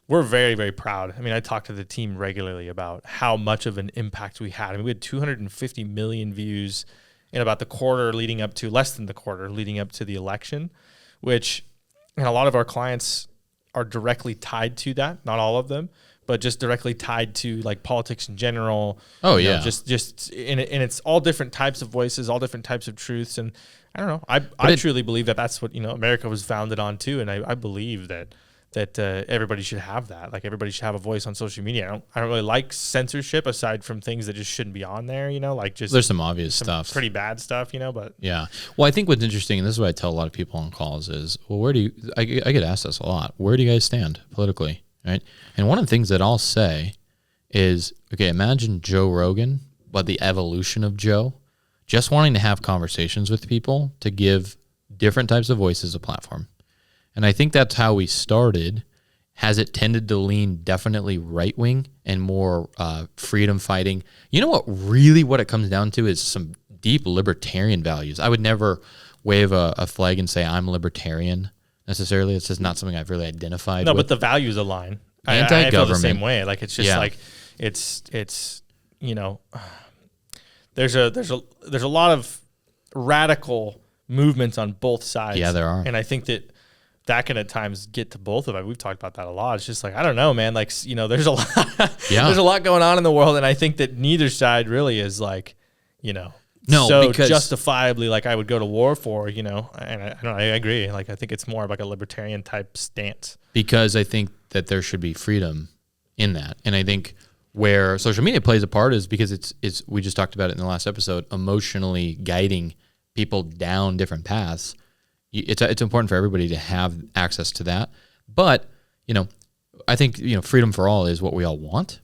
we're very, very proud. I mean, I talk to the team regularly about how much of an impact we had. I mean, we had 250 million views in about less than the quarter leading up to the election, which, and a lot of our clients are directly tied to that. Not all of them, but just directly tied to like politics in general. Oh yeah. Just and it's all different types of voices, all different types of truths. And I don't know. I truly believe that that's what, America was founded on too. And I believe that everybody should have that. Like everybody should have a voice on social media. I don't really like censorship aside from things that just shouldn't be on there, like just there's some obvious stuff, pretty bad stuff, but yeah. Well, I think what's interesting, and this is what I tell a lot of people on calls is, well, I get asked this a lot. Where do you guys stand politically? Right. And one of the things that I'll say is, okay, imagine Joe Rogan, but the evolution of Joe, just wanting to have conversations with people to give different types of voices a platform. And I think that's how we started. Has it tended to lean definitely right wing and more freedom fighting? You know what it comes down to is some deep libertarian values. I would never wave a flag and say I'm libertarian necessarily. It's just not something I've really identified No, with. but the values align. I feel the Anti-government. same way. Like it's just Yeah. like it's you know, there's a lot of radical movements on both sides. Yeah, there are. And I think that can at times get to both of them. We've talked about that a lot. It's just like, I don't know, man. Like, you know, there's a lot, there's a lot going on in the world. And I think that neither side really is like, you know, so because justifiably like I would go to war for, you know, and I agree. Like, I think it's more of like a libertarian type stance. because I think that there should be freedom in that. And I think where social media plays a part is because it's we just talked about it in the last episode, emotionally guiding people down different paths. It's important for everybody to have access to that. But, you know, I think, you know, freedom for all is what we all want.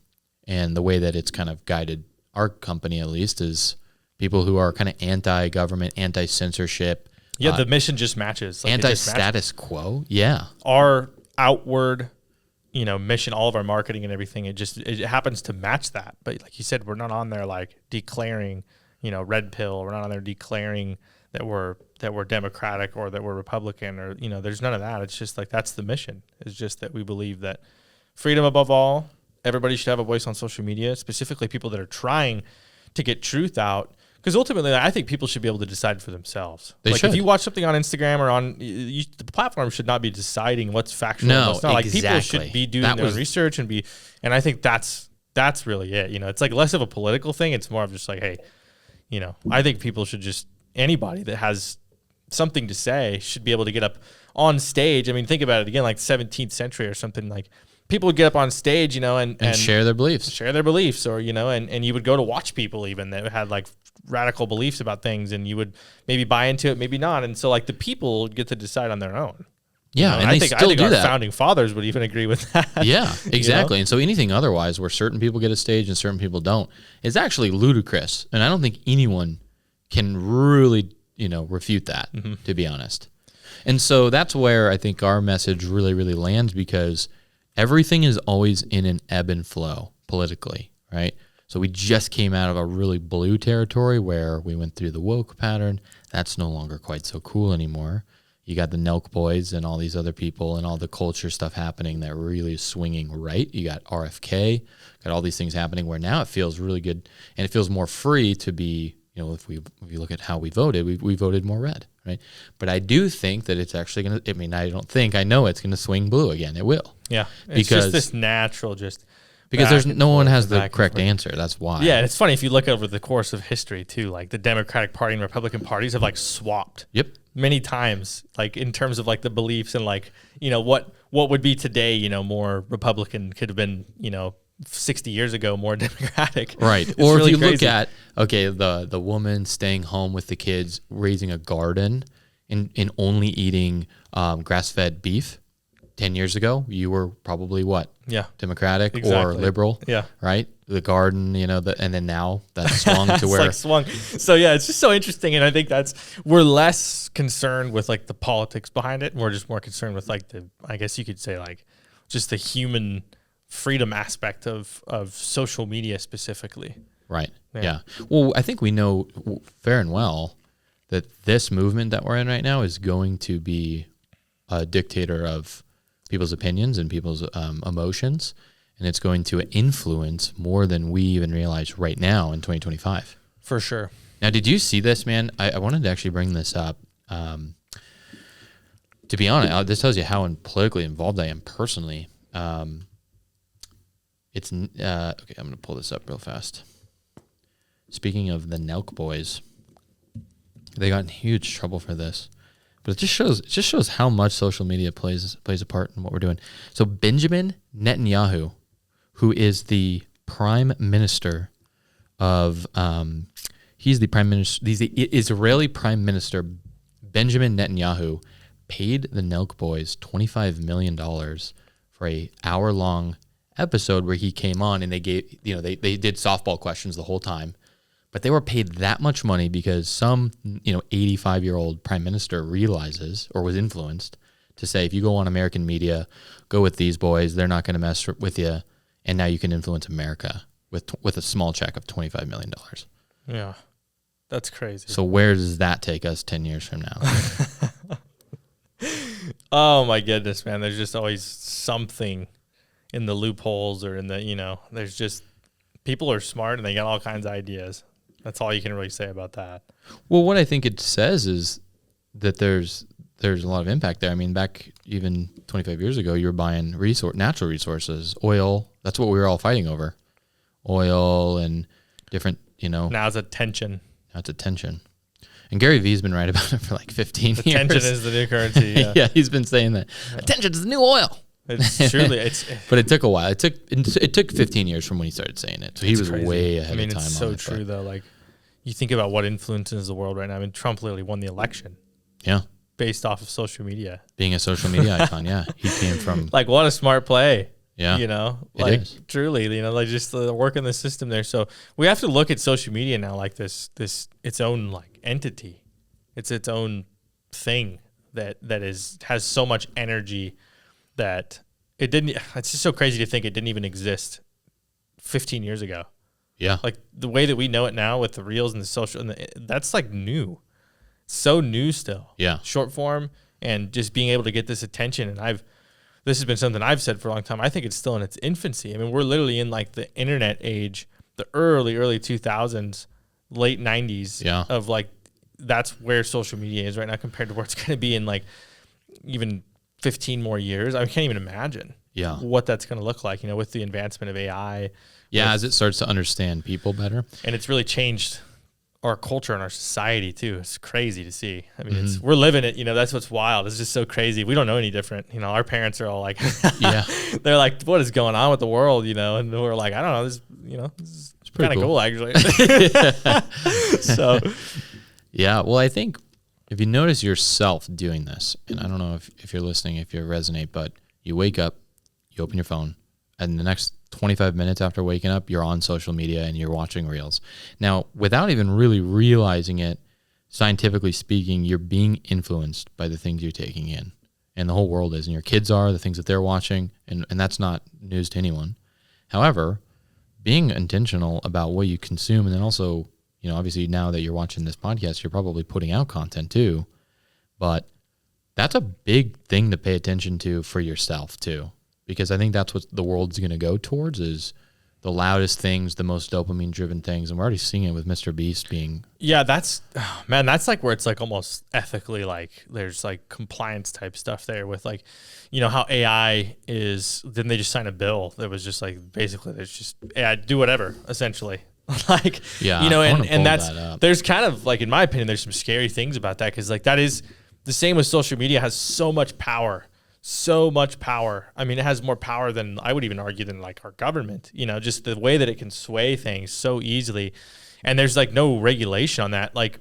And the way that it's kind of guided our company, at least, is people who are kind of anti-government, anti-censorship. Yeah, the mission just matches. Like, it just matches. Anti-status quo. Yeah. Our outward, you know, mission, all of our marketing and everything, it happens to match that. But like you said, we're not on there like declaring, you know, red pill. We're not on there declaring that we're Democratic or that we're Republican, or, you know, there's none of that. It's just like, that's the mission. It's just that we believe that freedom above all, everybody should have a voice on social media, specifically people that are trying to get truth out. Because ultimately, I think people should be able to decide for themselves. They like should. If you watch something on Instagram or on the platform, should not be deciding what's factual. No, and what's not. Like, people exactly. should be doing That their was- research and I think that's really it. You know, it's like less of a political thing. It's more of just like, hey, you know, I think people should just, anybody that has something to say should be able to get up on stage. I mean, think about it again, like 17th century or something. Like, people would get up on stage, you know, and share their beliefs. or, you know, and you would go to watch people even that had like radical beliefs about things, and you would maybe buy into it, maybe not. And so like the people get to decide on their own. Yeah, You know, and I they think still do our that. founding fathers would even agree with that. Yeah, You know? exactly. And so anything otherwise, where certain people get a stage and certain people don't, is actually ludicrous. And I don't think anyone can really, you know, refute that, to be honest. And so that's where I think our message really, really lands, because everything is always in an ebb and flow politically, right? So we just came out of a really blue territory where we went through the woke pattern. That's no longer quite so cool anymore. You got the Nelk boys and all these other people and all the culture stuff happening that really is swinging right. You got RFK, got all these things happening where now it feels really good, and it feels more free to be, you know, if you look at how we voted, we voted more red, right? But I do think that it's actually going to, I mean, I know it's going to swing blue again. It will. Yeah. It's Because- just this natural, Because back and no one forth has and the back and correct forth. answer. That's why. Yeah, and it's funny if you look over the course of history too, like the Democratic Party and Republican parties have like swapped Yep. many times, like in terms of like the beliefs and like, you know, what would be today, you know, more Republican could have been, you know, 60 years ago more Democratic. Right. It's Or really if you look crazy. at, okay, the woman staying home with the kids, raising a garden, and only eating grass-fed beef 10 years ago, you were probably what? Yeah. Democratic or Exactly. liberal. Yeah. Right? The garden, you know, and then now that's swung to It's where. like swung. So yeah, it's just so interesting, and I think we're less concerned with like the politics behind it, and we're just more concerned with like I guess you could say like just the human freedom aspect of social media specifically. Right. Yeah. Yeah. Well, I think we know fair and well that this movement that we're in right now is going to be a dictator of people's opinions and people's emotions, and it's going to influence more than we even realize right now in 2025. For sure. Now, did you see this, man? I wanted to actually bring this up. To be honest, this tells you how politically involved I am personally. Okay, I'm going to pull this up real fast. Speaking of the Nelk boys, they got in huge trouble for this. But it just shows how much social media plays a part in what we're doing. So Benjamin Netanyahu, who is the prime minister of he's the Israeli prime minister. Benjamin Netanyahu paid the Nelk boys $25 million for a hour-long episode where he came on and they gave, you know, they did softball questions the whole time. But they were paid that much money because some, you know, 85-year-old prime minister realizes or was influenced to say, if you go on American media, go with these boys, they're not going to mess with you, and now you can influence America with a small check of $25 million. Yeah. That's crazy. So where does that take us 10 years from now? Oh my goodness, man. There's just always something in the loopholes or in the, there's just, people are smart and they got all kinds of ideas. That's all you can really say about that. Well, what I think it says is that there's a lot of impact there. I mean, back even 25 years ago, you were buying natural resources, oil. That's what we were all fighting over. Oil and different, Now it's attention. Now it's attention. And Gary Vee's been right about it for like 15 years. Attention is the new currency. Yeah, yeah, he's been saying that. Attention is the new oil. It's truly, but it took a while. It took 15 years from when he started saying it. So he was crazy. way ahead of time. It's so true though. Like, you think about what influences the world right now. I mean, Trump literally won the election. Yeah. Based off of social media. Being a social media icon, yeah. He came from... Like, what a smart play. Yeah. Like, it is. Truly, like just the work in the system there. So we have to look at social media now like this its own like entity. It's its own thing that has so much energy that it's just so crazy to think it didn't even exist 15 years ago. Yeah. Like the way that we know it now with the reels and the social, that's like new. So new still. Yeah. Short form and just being able to get this attention. And this has been something I've said for a long time. I think it's still in its infancy. I mean, we're literally in like the internet age, the early 2000s, late 90s of like, that's where social media is right now compared to where it's going to be in like even 15 more years. I can't even imagine what that's going to look like, with the advancement of AI. Yeah, as it starts to understand people better. And it's really changed our culture and our society too. It's crazy to see. I mean, we're living it, that's what's wild. It's just so crazy. We don't know any different. Our parents are all like, they're like, what is going on with the world? And we're like, I don't know. This is kind of cool actually. So, yeah. Well, I think if you notice yourself doing this, and I don't know if you're listening, if you resonate, but you wake up, you open your phone, and the next 25 minutes after waking up, you're on social media and you're watching reels. Now, without even really realizing it, scientifically speaking, you're being influenced by the things you're taking in. And the whole world is. And your kids are, the things that they're watching. And that's not news to anyone. However, being intentional about what you consume, and then also, obviously now that you're watching this podcast, you're probably putting out content too. But that's a big thing to pay attention to for yourself too. Because I think that's what the world's going to go towards is the loudest things, the most dopamine-driven things. And we're already seeing it with Mr. Beast being... Yeah, that's like where it's like almost ethically like there's like compliance type stuff there with like, how AI is... Then they just sign a bill that was just like basically there's just AI, do whatever, essentially. Like, and there's kind of like, in my opinion, there's some scary things about that because like that is the same with social media has so much power. So much power. I mean, it has more power than I would even argue than like our government, just the way that it can sway things so easily. And there's like no regulation on that. Like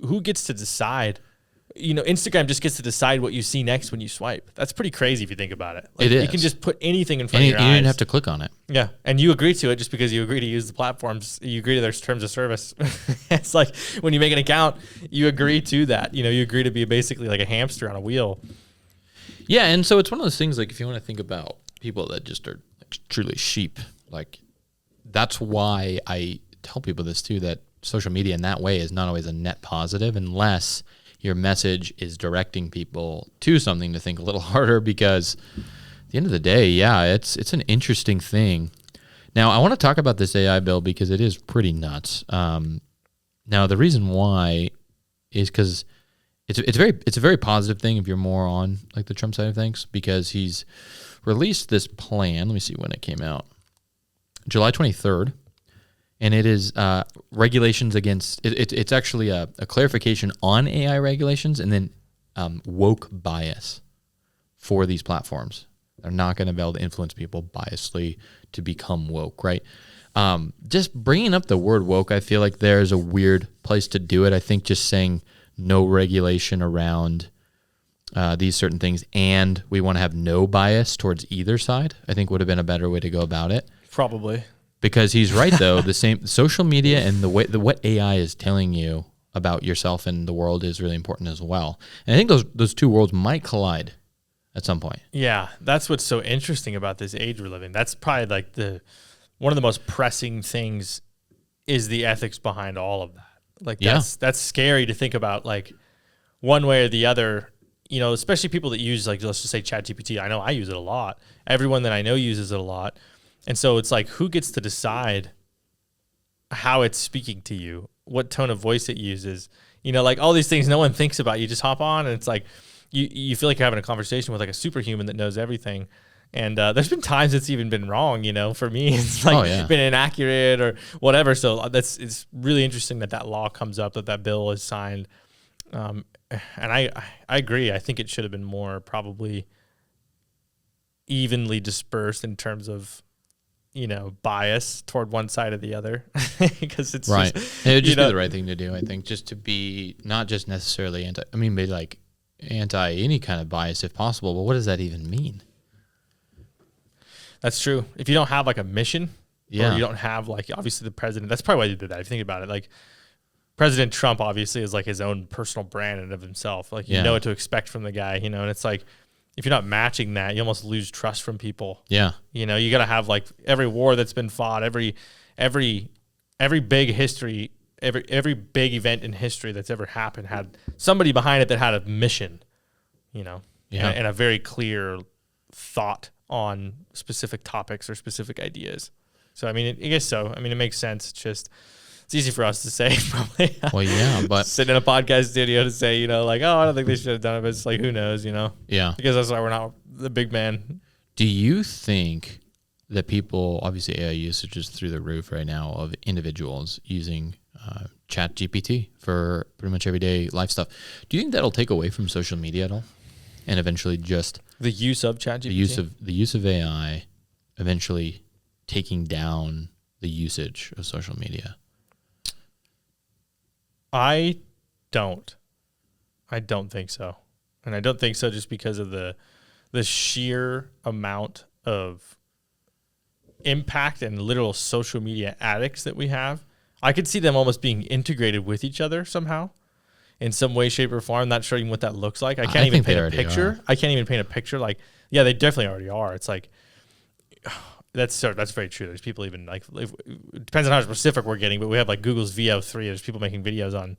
who gets to decide? Instagram just gets to decide what you see next when you swipe. That's pretty crazy if you think about it. Like, it is. You can just put anything in front of your eyes. You didn't have to click on it. Yeah. And you agree to it just because you agree to use the platforms. You agree to their terms of service. It's like when you make an account, you agree to that. You agree to be basically like a hamster on a wheel. Yeah, and so it's one of those things, like, if you want to think about people that just are like, truly sheep, like, that's why I tell people this, too, that social media in that way is not always a net positive unless your message is directing people to something to think a little harder because at the end of the day, it's an interesting thing. Now, I want to talk about this AI bill because it is pretty nuts. Now, the reason why is because... It's a very positive thing if you're more on like the Trump side of things because he's released this plan. Let me see when it came out. July 23rd. And it is regulations against it's actually a clarification on AI regulations and then woke bias for these platforms. They're not going to be able to influence people biasly to become woke, right? Just bringing up the word woke, I feel like there's a weird place to do it. I think just saying no regulation around these certain things, and we want to have no bias towards either side, I think would have been a better way to go about it. Probably. Because he's right, though. The same social media and what AI is telling you about yourself and the world is really important as well. And I think those two worlds might collide at some point. Yeah, that's what's so interesting about this age we're living. That's probably like one of the most pressing things is the ethics behind all of that. Like Yeah. that's scary to think about, like one way or the other, you know, especially people that use, like, let's just say ChatGPT. I know I use it a lot. Everyone that I know uses it a lot. And so it's like, who gets to decide how it's speaking to you, what tone of voice it uses, you know, like all these things no one thinks about. You just hop on and it's like, you feel like you're having a conversation with like a superhuman that knows everything. And there's been times it's even been wrong, you know, for me. It's like been inaccurate or whatever. So it's really interesting that law comes up, that bill is signed. And I agree. I think it should have been more probably evenly dispersed in terms of, you know, bias toward one side or the other, because it's right. Just, it would just be the right thing to do, I think, just to be not just necessarily maybe like anti any kind of bias if possible. But what does that even mean? That's true. If you don't have like a mission, yeah, or you don't have like, obviously the president, that's probably why they did that. If you think about it, like President Trump obviously is like his own personal brand and of himself. Like you know what to expect from the guy, you know, and it's like, if you're not matching that, you almost lose trust from people. Yeah. You know, you got to have like every war that's been fought, every big history, every big event in history that's ever happened had somebody behind it that had a mission, you know, and a very clear thought on specific topics or specific ideas. So, I mean, I guess so. I mean, it makes sense. It's easy for us to say, probably. Well, yeah, but sitting in a podcast studio to say, you know, like, oh, I don't think they should have done it, but it's like, who knows, you know? Yeah. Because that's why we're not the big man. Do you think that people, obviously AI usage is through the roof right now of individuals using ChatGPT for pretty much everyday life stuff. Do you think that'll take away from social media at all? And eventually just the use of ChatGPT? The use of AI eventually taking down the usage of social media? I don't think so. And I don't think so just because of the sheer amount of impact and literal social media addicts that we have. I could see them almost being integrated with each other somehow in some way, shape, or form. I'm not sure even what that looks like. I can't even paint a picture. I can't even paint a picture. Like, yeah, they definitely already are. It's like, that's very true. There's people even like, it depends on how specific we're getting, but we have like Google's VO3. There's people making videos on,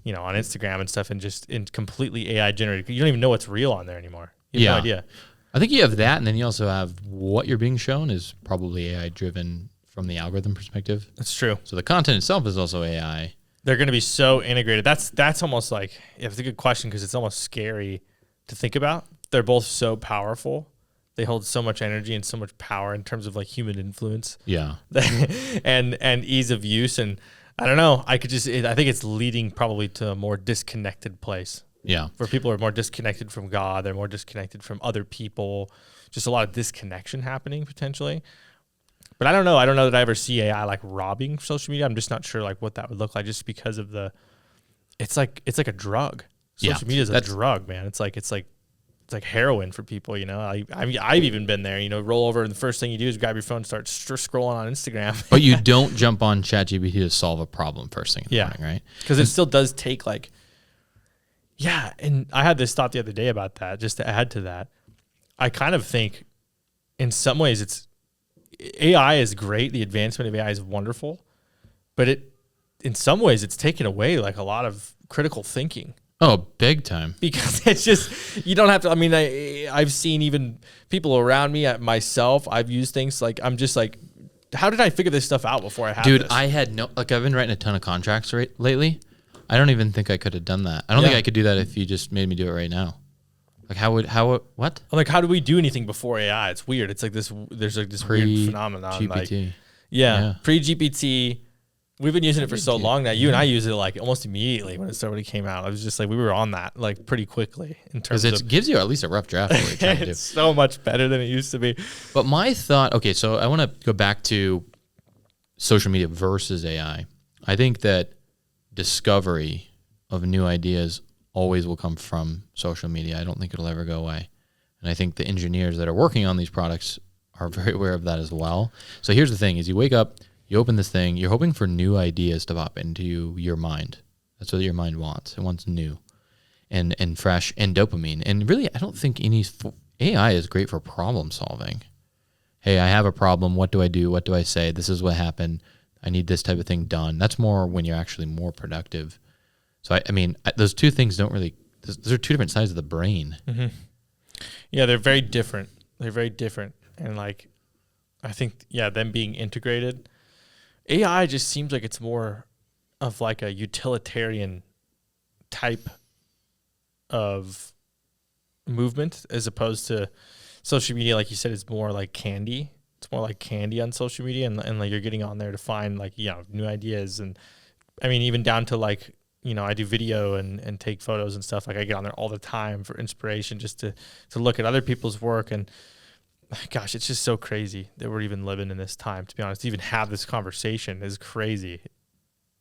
you know, on Instagram and stuff, and just in completely AI generated. You don't even know what's real on there anymore. You have no idea. I think you have that, and then you also have what you're being shown is probably AI driven from the algorithm perspective. That's true. So the content itself is also AI. They're going to be so integrated. That's almost like, it's a good question because it's almost scary to think about. They're both so powerful. They hold so much energy and so much power in terms of like human influence. Yeah. and ease of use. And I don't know. I think it's leading probably to a more disconnected place. Yeah. Where people are more disconnected from God. They're more disconnected from other people. Just a lot of disconnection happening potentially. But I don't know. I don't know that I ever see AI like robbing social media. I'm just not sure like what that would look like, just because of it's like a drug. Social media is a drug, man. It's like heroin for people, you know. I've even been there, you know, roll over and the first thing you do is grab your phone and start scrolling on Instagram. But you don't jump on ChatGPT to solve a problem first thing in the morning, right? Because it still does take like, yeah. And I had this thought the other day about that, just to add to that. I kind of think in some ways AI is great. The advancement of AI is wonderful, but in some ways it's taken away like a lot of critical thinking. Oh, big time. Because it's just, you don't have to, I mean, I've seen even people around me, myself, I've used things like, I'm just like, how did I figure this stuff out before I had this? Dude, I had I've been writing a ton of contracts lately. I don't even think I could have done that. I don't think I could do that if you just made me do it right now. Like what? I'm like, how do we do anything before AI? It's weird. It's like there's like this weird phenomenon. GPT. Like, yeah. Pre-GPT. We've been using it for so long now. You and I use it like almost immediately when it came out. I was just like, we were on that like pretty quickly in terms of. Because it gives you at least a rough draft of what you're trying to do. It's so much better than it used to be. But my thought, okay, so I want to go back to social media versus AI. I think that discovery of new ideas always will come from social media. I don't think it'll ever go away. And I think the engineers that are working on these products are very aware of that as well. So here's the thing is you wake up, you open this thing, you're hoping for new ideas to pop into your mind. That's what your mind wants. It wants new and fresh and dopamine. And really, I don't think AI is great for problem solving. Hey, I have a problem. What do I do? What do I say? This is what happened. I need this type of thing done. That's more when you're actually more productive. So I mean, those two things don't really. Those are two different sides of the brain. Mm-hmm. Yeah, they're very different. They're very different, and like, I think them being integrated, AI just seems like it's more of like a utilitarian type of movement as opposed to social media. Like you said, it's more like candy. It's more like candy on social media, and like you're getting on there to find like new ideas, and I mean even down to like. I do video and take photos and stuff. Like I get on there all the time for inspiration just to look at other people's work. And gosh, it's just so crazy that we're even living in this time, to be honest. To even have this conversation is crazy.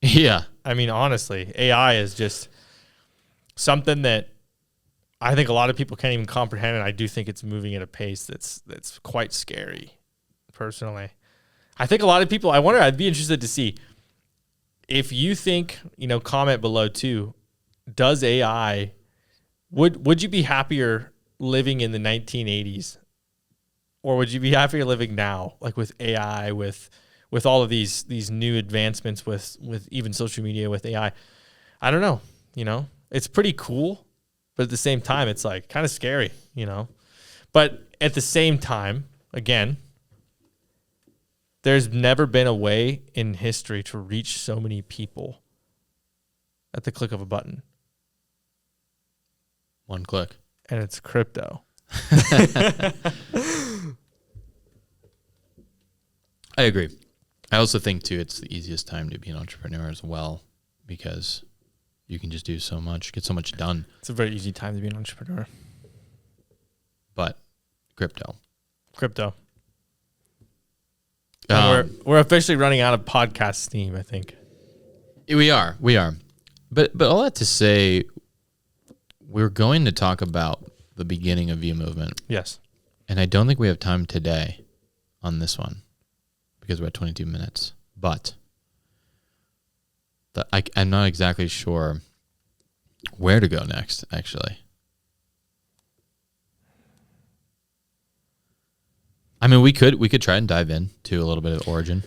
Yeah. I mean, honestly, AI is just something that I think a lot of people can't even comprehend. And I do think it's moving at a pace that's quite scary, personally. I think a lot of people, I'd be interested to see if you think, comment below too, does AI, would you be happier living in the 1980s, or would you be happier living now, like with AI, with all of these new advancements, with even social media, with AI? I don't know, it's pretty cool, but at the same time, it's like kind of scary, but at the same time, again, there's never been a way in history to reach so many people at the click of a button. One click. And it's crypto. I agree. I also think, too, it's the easiest time to be an entrepreneur as well, because you can just do so much, get so much done. It's a very easy time to be an entrepreneur. But crypto. We're officially running out of podcast steam, I think. We are. But all that to say, we're going to talk about the beginning of View Movement. Yes. And I don't think we have time today on this one because we're at 22 minutes. But I'm not exactly sure where to go next, actually. I mean, we could try and dive into a little bit of origin.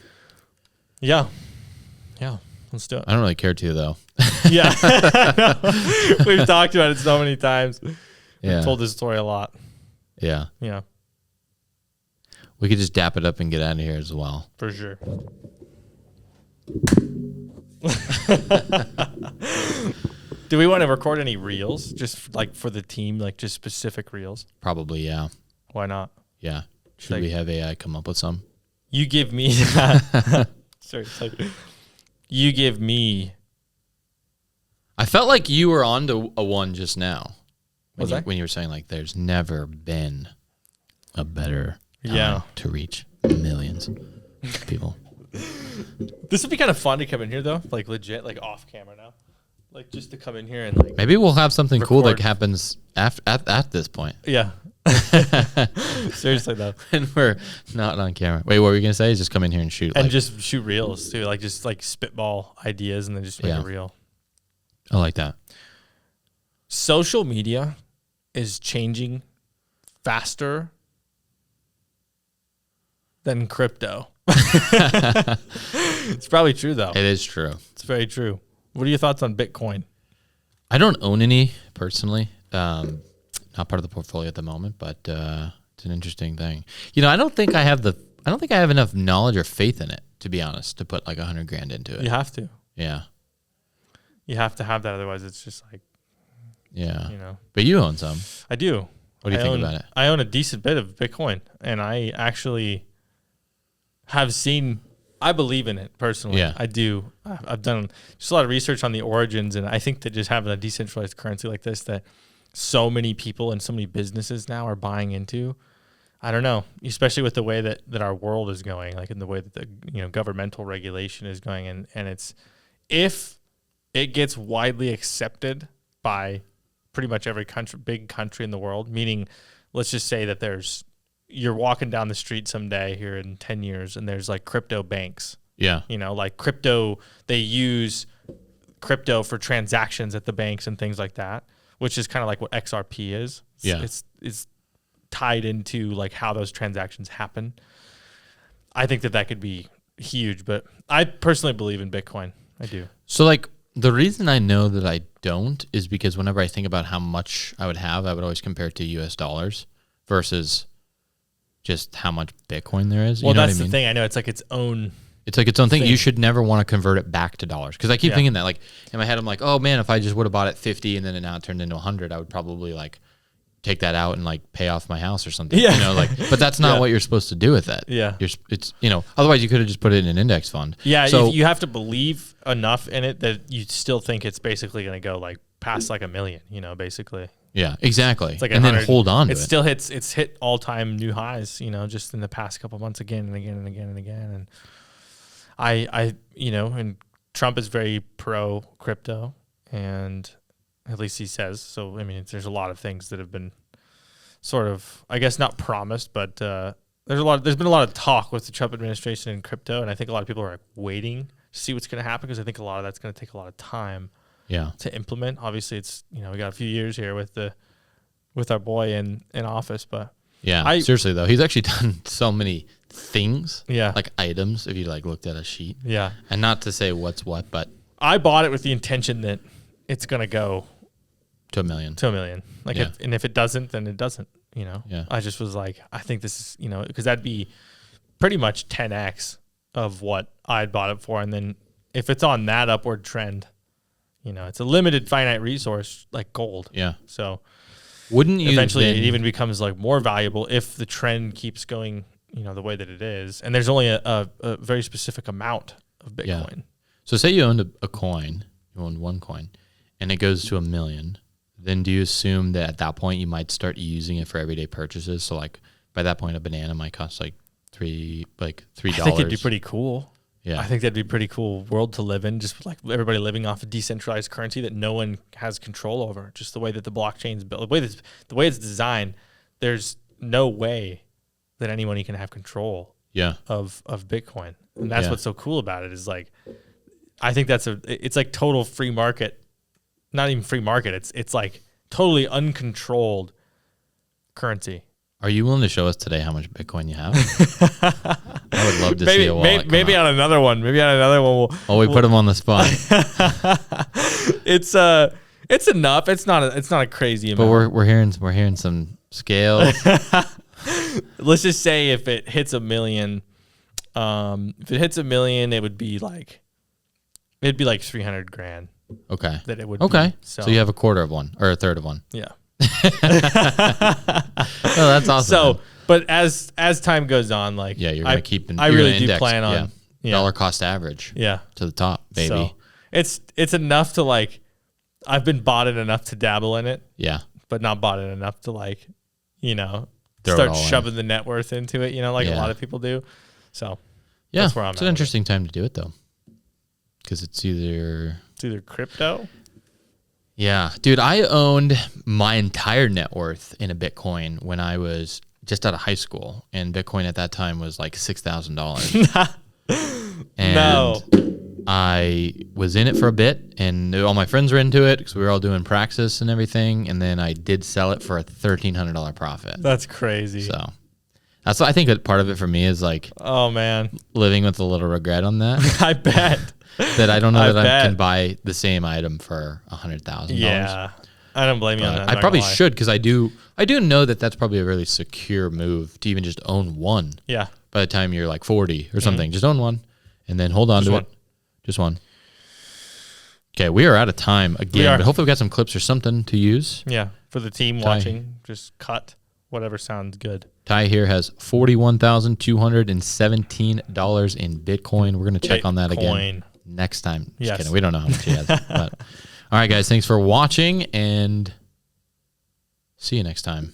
Yeah, let's do it. I don't really care to, though. Yeah, we've talked about it so many times. Yeah, We've told this story a lot. Yeah, we could just dap it up and get out of here as well. For sure. Do we want to record any reels, just like for the team, like just specific reels? Probably, yeah. Why not? Yeah. Should we have AI come up with some? You give me that. Sorry, you give me. I felt like you were on to a one just now. When you were saying like there's never been a better time to reach millions of people. This would be kind of fun to come in here though, like legit, like off camera now. Like just to come in here and like maybe we'll have something cool record. that happens at this point. Yeah. Seriously though. And we're not on camera. Wait, what were you gonna say? Is just come in here and shoot. And just shoot reels too. Like just like spitball ideas and then just make a reel. I like that. Social media is changing faster than crypto. It's probably true though. It is true. It's very true. What are your thoughts on Bitcoin? I don't own any personally. Not part of the portfolio at the moment, but it's an interesting thing. I don't think I have enough knowledge or faith in it, to be honest, to put like $100,000 into it. You have to. Yeah. You have to have that, otherwise it's just like. Yeah. But you own some. I do. What do you think about it? I own a decent bit of Bitcoin, and I actually have seen. I believe in it personally. Yeah. I do. I've done just a lot of research on the origins, and I think that just having a decentralized currency like this that so many people and so many businesses now are buying into, I don't know, especially with the way that our world is going, like in the way that the governmental regulation is going, and it's if it gets widely accepted by pretty much every big country in the world, meaning let's just say that you're walking down the street someday here in 10 years and there's like crypto banks. Yeah. Like crypto, they use crypto for transactions at the banks and things like that, which is kind of like what XRP is. It's tied into like how those transactions happen. I think that could be huge, but I personally believe in Bitcoin. I do. So like the reason I know that I don't is because whenever I think about how much I would have, I would always compare it to US dollars versus just how much Bitcoin there is. Well, you know that's what I mean? the thing. I know it's like its own. It's like its own thing. thing. You should never want to convert it back to dollars. Because I keep Yeah. thinking that, like, in my head, I'm like, oh man, if I just would have bought it 50 and then now it turned into 100, I would probably like take that out and like pay off my house or something. Yeah. You know, like, but that's not Yeah. what you're supposed to do with it. Yeah. It's, you know, otherwise you could have just put it in an index fund. Yeah, So you have to believe enough in it that you still think it's basically going to go like past like 1 million. You know, basically. yeah, exactly. It's like and then 100 hold on to it. it. Still hits. It's hit all time new highs. You know, just in the past couple months, again and again and again and again. And I, you know, and Trump is very pro crypto, and at least he says so. I mean, there's a lot of things that have been sort of, I guess, not promised, but there's been a lot of talk with the Trump administration and crypto, and I think a lot of people are waiting to see what's going to happen because I think a lot of that's going to take a lot of time Yeah. to implement. Obviously, it's, you know, we got a few years here with our boy in office, but Yeah. Seriously though, he's actually done so many things. Yeah. Like items, if you like looked at a sheet. yeah, And not to say what's what, but I bought it with the intention that it's going to go to 1 million. to 1 million. Like, Yeah. if it doesn't, then it doesn't, you know? Yeah. I just was like, I think this is, you know, because that'd be pretty much 10x of what I'd bought it for. And then if it's on that upward trend, you know, it's a limited finite resource like gold. Yeah. So Wouldn't you eventually then, it even becomes like more valuable if the trend keeps going, you know, the way that it is. And there's only a very specific amount of Yeah. Bitcoin. So say you owned a coin, you owned one coin, and it goes to 1 million. Then do you assume that at that point you might start using it for everyday purchases? So like by that point, a banana might cost like $3. I think it'd be pretty cool. Yeah. I think that'd be a pretty cool world to live in, just like everybody living off a decentralized currency that no one has control over. Just the way that the blockchain's built, the way it's designed, there's no way that anyone can have control Yeah. of Bitcoin. And that's Yeah. what's so cool about it is like, I think it's like total free market, not even free market. It's like totally uncontrolled currency. Are you willing to show us today how much Bitcoin you have? I would love to see a wallet. Maybe on another one. Maybe on another one. We put them on the spot. It's enough. It's not a crazy But amount. we're hearing some scales. Let's just say if it hits 1 million, if it hits 1 million, it'd be like 300 grand Okay. that it would. Okay. Be. So you have a quarter of one or a third of one. Yeah. Oh, that's awesome. So, man. but as time goes on, like Yeah, you're gonna keep. I you're really gonna do index, plan on. Yeah. dollar cost average. Yeah. To the top, baby. So it's enough to like. I've been bought in enough to dabble in it, Yeah. but not bought in enough to like, you know, Throw it start all in. shoving the net worth into it. You know, like a Yeah. lot of people do. So Yeah. That's where I'm it's at an with it. interesting time to do it though, because it's either. it's either crypto. Yeah, dude, I owned my entire net worth in a Bitcoin when I was just out of high school, and Bitcoin at that time was like $6,000. And No. I was in it for a bit, and all my friends were into it because we were all doing praxis and everything. And then I did sell it for a $1,300 profit. That's crazy. So that's what I think that part of it for me is like Oh man, living with a little regret on that. I bet. That I don't know I that I bet. can buy the same item for $100,000. Yeah, I don't blame you on that. I'm I not probably gonna lie. should because I do know that that's probably a really secure move to even just own one. Yeah, By the time you're like 40 or something, just own one and then hold on Just to one. it. Just one. Okay, we are out of time We again, are. but hopefully we got some clips or something to use. yeah. For the team Ty. watching, just cut whatever sounds good. Ty here has $41,217 in Bitcoin. We're gonna check on that again Bitcoin. next time. Just Yes. kidding. We don't know how much he has. But all right, guys, thanks for watching and see you next time.